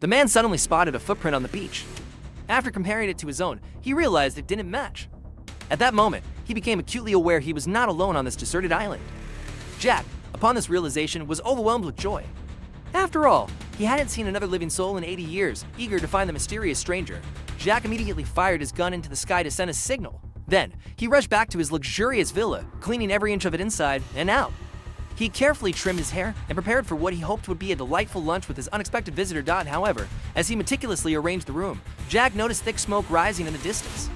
The man suddenly spotted a footprint on the beach. After comparing it to his own, he realized it didn't match. At that moment, he became acutely aware he was not alone on this deserted island. Jack, upon this realization, was overwhelmed with joy. After all, he hadn't seen another living soul in 80 years. Eager to find the mysterious stranger, Jack immediately fired his gun into the sky to send a signal. Then, he rushed back to his luxurious villa, cleaning every inch of it inside and out. He carefully trimmed his hair and prepared for what he hoped would be a delightful lunch with his unexpected visitor. However, as he meticulously arranged the room, Jack noticed thick smoke rising in the distance.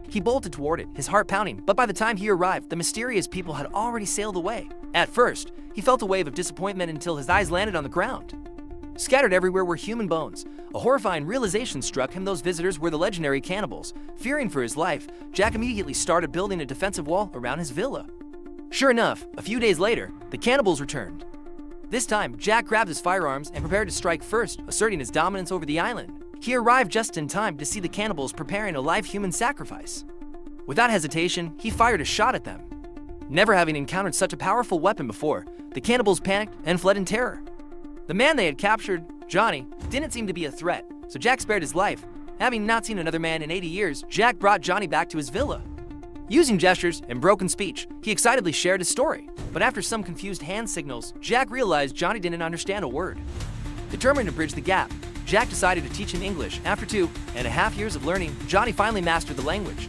He bolted toward it, his heart pounding, but by the time he arrived, the mysterious people had already sailed away. At first, he felt a wave of disappointment until his eyes landed on the ground. Scattered everywhere were human bones. A horrifying realization struck him: those visitors were the legendary cannibals. Fearing for his life, Jack immediately started building a defensive wall around his villa. Sure enough, a few days later, the cannibals returned. This time, Jack grabbed his firearms and prepared to strike first, asserting his dominance over the island. He arrived just in time to see the cannibals preparing a live human sacrifice. Without hesitation, he fired a shot at them. Never having encountered such a powerful weapon before, the cannibals panicked and fled in terror. The man they had captured, Johnny, didn't seem to be a threat, so Jack spared his life. Having not seen another man in 80 years, Jack brought Johnny back to his villa. Using gestures and broken speech, he excitedly shared his story. But after some confused hand signals, Jack realized Johnny didn't understand a word. Determined to bridge the gap, Jack decided to teach him English. After 2.5 years of learning, Johnny finally mastered the language.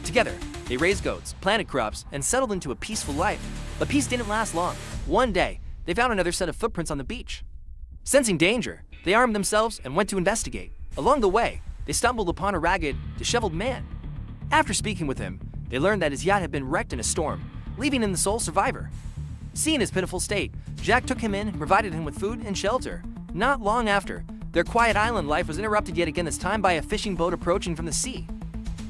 Together, they raised goats, planted crops, and settled into a peaceful life. But peace didn't last long. One day, they found another set of footprints on the beach. Sensing danger, they armed themselves and went to investigate. Along the way, they stumbled upon a ragged, disheveled man. After speaking with him, they learned that his yacht had been wrecked in a storm, leaving him the sole survivor. Seeing his pitiful state, Jack took him in and provided him with food and shelter. Not long after, their quiet island life was interrupted yet again, this time by a fishing boat approaching from the sea.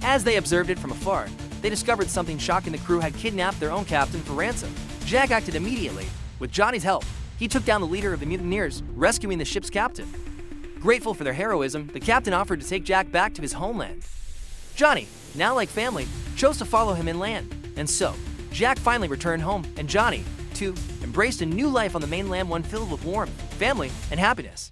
As they observed it from afar, they discovered something shocking: the crew had kidnapped their own captain for ransom. Jack acted immediately. With Johnny's help, he took down the leader of the mutineers, rescuing the ship's captain. Grateful for their heroism, the captain offered to take Jack back to his homeland. Johnny, now like family, chose to follow him inland. And so, Jack finally returned home, and Johnny, too, embraced a new life on the mainland, one filled with warmth, family, and happiness.